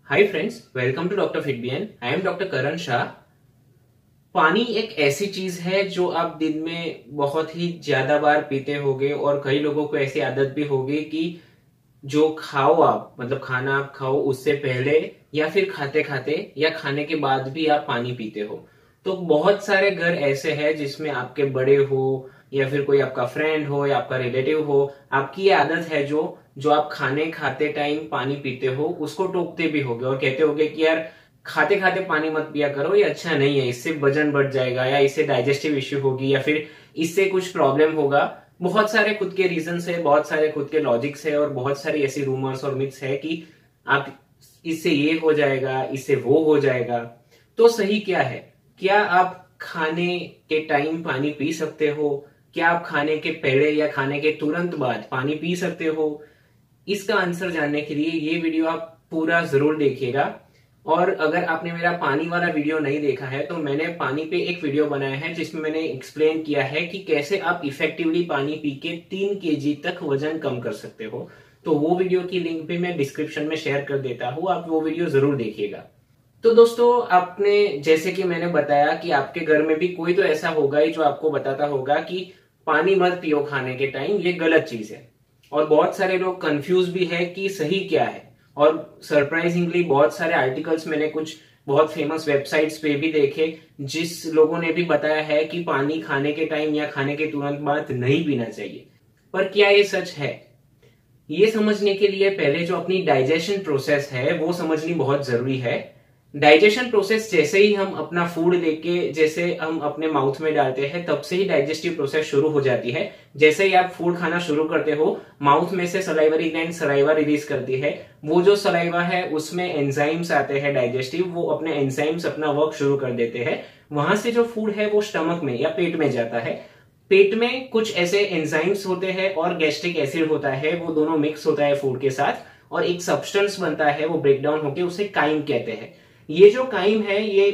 Hi friends, welcome to doctor Fitbian. I am doctor Karan Shah. पानी एक ऐसी चीज है जो आप दिन में बहुत ही ज्यादा बार पीते होगे और कई लोगों को ऐसी आदत भी होगी कि जो खाओ आप मतलब खाना आप खाओ उससे पहले या फिर खाते खाते या खाने के बाद भी आप पानी पीते हो। तो बहुत सारे घर ऐसे हैं जिसमें आपके बड़े हो या फिर कोई आपका फ्रेंड हो या आपका रिलेटिव हो, आपकी ये आदत है जो जो आप खाने खाते टाइम पानी पीते हो उसको टोकते भी होगे और कहते होगे कि यार खाते खाते पानी मत पिया करो, ये अच्छा नहीं है, इससे वजन बढ़ जाएगा या इससे डाइजेस्टिव इश्यू होगी या फिर इससे कुछ प्रॉब्लम होगा। बहुत सारे खुद के रीजंस है, बहुत सारे खुद के लॉजिक्स है और बहुत सारी ऐसी रूमर्स और मिथ्स है कि आप इससे ये हो जाएगा, इससे वो हो जाएगा। तो सही क्या है? क्या आप खाने के टाइम पानी पी सकते हो? क्या आप खाने के पहले या खाने के तुरंत बाद पानी पी सकते हो? इसका आंसर जानने के लिए ये वीडियो आप पूरा जरूर देखिएगा। और अगर आपने मेरा पानी वाला वीडियो नहीं देखा है तो मैंने पानी पे एक वीडियो बनाया है जिसमें मैंने एक्सप्लेन किया है कि कैसे आप इफेक्टिवली पानी पी के 3 kg तक वजन कम कर सकते हो। तो वो वीडियो की लिंक भी मैं डिस्क्रिप्शन में शेयर कर देता हूँ, आप वो वीडियो जरूर देखिएगा। तो दोस्तों, आपने जैसे कि मैंने बताया कि आपके घर में भी कोई तो ऐसा होगा ही जो आपको बताता होगा कि पानी मत पियो खाने के टाइम, ये गलत चीज है। और बहुत सारे लोग कंफ्यूज भी है कि सही क्या है। और सरप्राइजिंगली बहुत सारे आर्टिकल्स मैंने कुछ बहुत फेमस वेबसाइट्स पे भी देखे जिस लोगों ने भी बताया है कि पानी खाने के टाइम या खाने के तुरंत बाद नहीं पीना चाहिए। पर क्या ये सच है? ये समझने के लिए पहले जो अपनी डाइजेशन प्रोसेस है वो समझनी बहुत जरूरी है। डाइजेशन प्रोसेस जैसे ही हम अपना फूड लेके जैसे हम अपने माउथ में डालते हैं तब से ही डाइजेस्टिव प्रोसेस शुरू हो जाती है। जैसे ही आप फूड खाना शुरू करते हो, माउथ में से सलाइवरी ग्लैंड सलाइवा रिलीज करती है। वो जो सलाइवा है उसमें एंजाइम्स आते हैं डाइजेस्टिव, वो अपने एंजाइम्स अपना वर्क शुरू कर देते हैं। वहां से जो फूड है वो स्टमक में या पेट में जाता है। पेट में कुछ ऐसे एंजाइम्स होते हैं और गैस्ट्रिक एसिड होता है, वो दोनों मिक्स होता है फूड के साथ और एक सब्सटेंस बनता है, वो ब्रेक डाउन होकर उसे काइम कहते हैं। ये जो काइम है, ये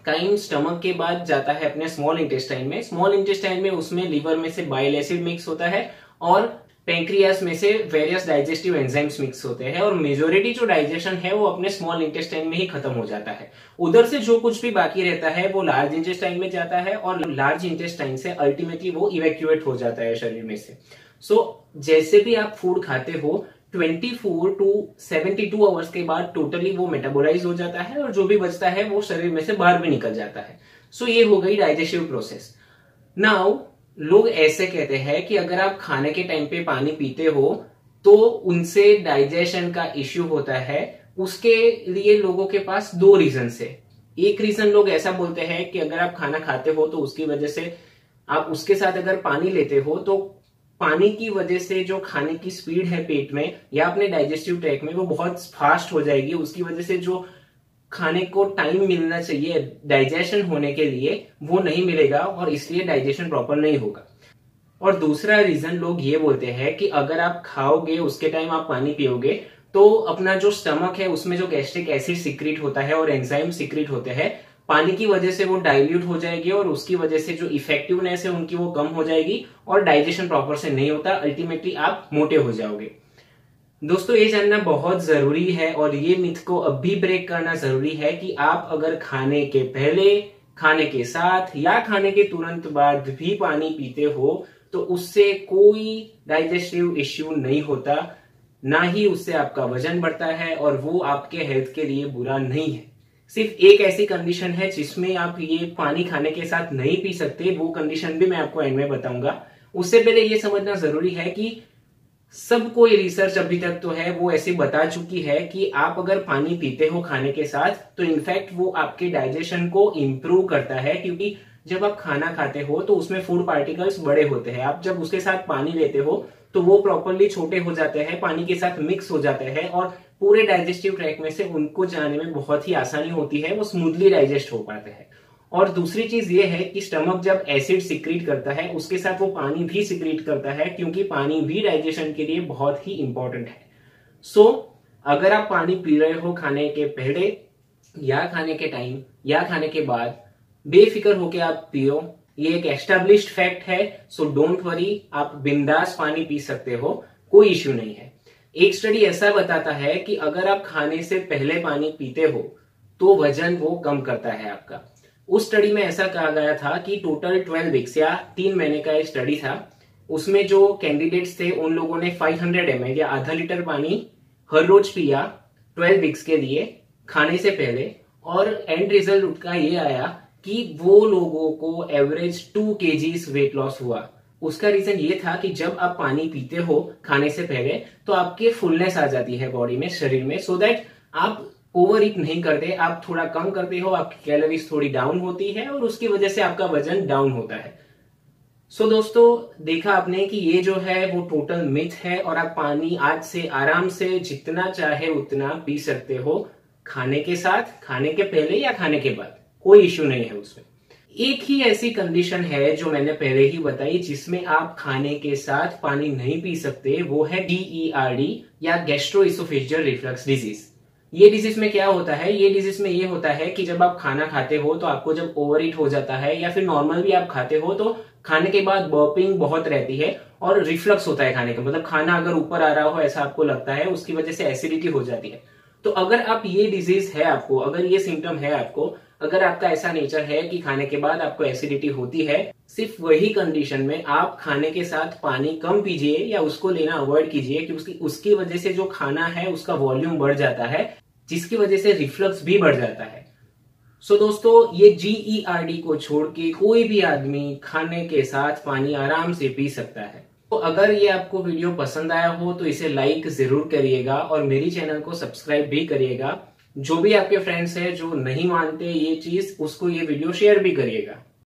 काइम स्टमक के बाद जाता है अपने स्मॉल इंटेस्टाइन में। स्मॉल इंटेस्टाइन में उसमें लीवर में से बाइल एसिड मिक्स होता है और पेंक्रियास में से वेरियस डाइजेस्टिव एंजाइम्स मिक्स होते हैं और मेजोरिटी जो डाइजेशन है वो अपने स्मॉल इंटेस्टाइन में ही खत्म हो जाता है। उधर से जो कुछ भी बाकी रहता है वो लार्ज इंटेस्टाइन में जाता है और लार्ज इंटेस्टाइन से अल्टीमेटली वो इवैक्यूएट हो जाता है शरीर में से। जैसे भी आप फूड खाते हो 24 टू 72 आवर्स के बाद टोटली वो मेटाबोलाइज हो जाता है और जो भी बचता है वो शरीर में से बाहर भी निकल जाता है। ये हो गई डाइजेस्टिव प्रोसेस। नाउ लोग ऐसे कहते हैं कि अगर आप खाने के टाइम पे पानी पीते हो तो उनसे डाइजेशन का इश्यू होता है। उसके लिए लोगों के पास 2 रीजन है। एक रीजन लोग ऐसा बोलते हैं कि अगर आप खाना खाते हो तो उसकी वजह से आप उसके साथ अगर पानी लेते हो तो पानी की वजह से जो खाने की स्पीड है पेट में या अपने डाइजेस्टिव ट्रैक में वो बहुत फास्ट हो जाएगी। उसकी वजह से जो खाने को टाइम मिलना चाहिए डाइजेशन होने के लिए वो नहीं मिलेगा और इसलिए डाइजेशन प्रॉपर नहीं होगा। और दूसरा रीजन लोग ये बोलते हैं कि अगर आप खाओगे उसके टाइम आप पानी पियोगे तो अपना जो स्टमक है उसमें जो गैस्ट्रिक एसिड सिक्रीट होता है और एंजाइम सिक्रीट होते हैं, पानी की वजह से वो डाइल्यूट हो जाएगी और उसकी वजह से जो इफेक्टिवनेस है उनकी वो कम हो जाएगी और डाइजेशन प्रॉपर से नहीं होता। अल्टीमेटली आप मोटे हो जाओगे। दोस्तों, ये जानना बहुत जरूरी है और ये मिथ को अब भी ब्रेक करना जरूरी है कि आप अगर खाने के पहले, खाने के साथ या खाने के तुरंत बाद भी पानी पीते हो तो उससे कोई डाइजेस्टिव इश्यू नहीं होता, ना ही उससे आपका वजन बढ़ता है और वो आपके हेल्थ के लिए बुरा नहीं है। सिर्फ एक ऐसी कंडीशन है जिसमें आप ये पानी खाने के साथ नहीं पी सकते, वो कंडीशन भी मैं आपको एंड में बताऊंगा। उससे पहले ये समझना जरूरी है कि सब कोई रिसर्च अभी तक तो है वो ऐसे बता चुकी है कि आप अगर पानी पीते हो खाने के साथ तो इनफैक्ट वो आपके डाइजेशन को इंप्रूव करता है, क्योंकि जब आप खाना खाते हो तो उसमें फूड पार्टिकल्स बड़े होते हैं। आप जब उसके साथ पानी लेते हो तो वो प्रॉपरली छोटे हो जाते हैं, पानी के साथ मिक्स हो जाते हैं और पूरे डाइजेस्टिव ट्रैक में से उनको जाने में बहुत ही आसानी होती है, वो स्मूथली डाइजेस्ट हो पाते हैं। और दूसरी चीज ये है कि स्टमक जब एसिड सिक्रीट करता है उसके साथ वो पानी भी सिक्रीट करता है, क्योंकि पानी भी डाइजेशन के लिए बहुत ही इंपॉर्टेंट है। अगर आप पानी पी रहे हो खाने के पहले या खाने के टाइम या खाने के बाद, बेफिक्र होके आप पियो। ये एक एस्टेब्लिश्ड फैक्ट है। डोंट वरी, आप बिंदास पानी पी सकते हो, कोई इश्यू नहीं है। एक स्टडी ऐसा बताता है कि अगर आप खाने से पहले पानी पीते हो तो वजन वो कम करता है आपका। उस स्टडी में ऐसा कहा गया था कि टोटल 12 वीक्स या 3 महीने का एक स्टडी था, उसमें जो कैंडिडेट्स थे उन लोगों ने 500 ml या आधा लीटर पानी हर रोज पिया 12 वीक्स के लिए खाने से पहले, और एंड रिजल्ट उनका ये आया कि वो लोगों को एवरेज 2 kgs वेट लॉस हुआ। उसका रीजन ये था कि जब आप पानी पीते हो खाने से पहले तो आपके फुलनेस आ जाती है बॉडी में, शरीर में, सो दैट आप ओवर ईट नहीं करते, आप थोड़ा कम करते हो, आपकी कैलोरीज थोड़ी डाउन होती है और उसकी वजह से आपका वजन डाउन होता है। सो दोस्तों, देखा आपने कि ये जो है वो टोटल मिथ है और आप पानी आज से आराम से जितना चाहे उतना पी सकते हो, खाने के साथ, खाने के पहले या खाने के बाद, कोई इश्यू नहीं है उसमें। एक ही ऐसी कंडीशन है जो मैंने पहले ही बताई जिसमें आप खाने के साथ पानी नहीं पी सकते, वो है GERD या गैस्ट्रोइसोफेजियल रिफ्लक्स डिजीज। ये डिजीज में क्या होता है, ये डिजीज में ये होता है कि जब आप खाना खाते हो तो आपको जब ओवर ईट हो जाता है या फिर नॉर्मल भी आप खाते हो तो खाने के बाद बर्पिंग बहुत रहती है और रिफ्लक्स होता है खाने का, मतलब खाना अगर ऊपर आ रहा हो ऐसा आपको लगता है, उसकी वजह से एसिडिटी हो जाती है। तो अगर आप ये डिजीज है आपको, अगर ये सिम्टम है आपको, अगर आपका ऐसा नेचर है कि खाने के बाद आपको एसिडिटी होती है, सिर्फ वही कंडीशन में आप खाने के साथ पानी कम पीजिए या उसको लेना अवॉइड कीजिए कि उसकी वजह से जो खाना है उसका वॉल्यूम बढ़ जाता है, जिसकी वजह से रिफ्लक्स भी बढ़ जाता है। सो दोस्तों, ये GERD को छोड़ के कोई भी आदमी खाने के साथ पानी आराम से पी सकता है। तो अगर ये आपको वीडियो पसंद आया हो तो इसे लाइक जरूर करिएगा और मेरी चैनल को सब्सक्राइब भी करिएगा। जो भी आपके फ्रेंड्स हैं जो नहीं मानते ये चीज, उसको ये वीडियो शेयर भी करिएगा।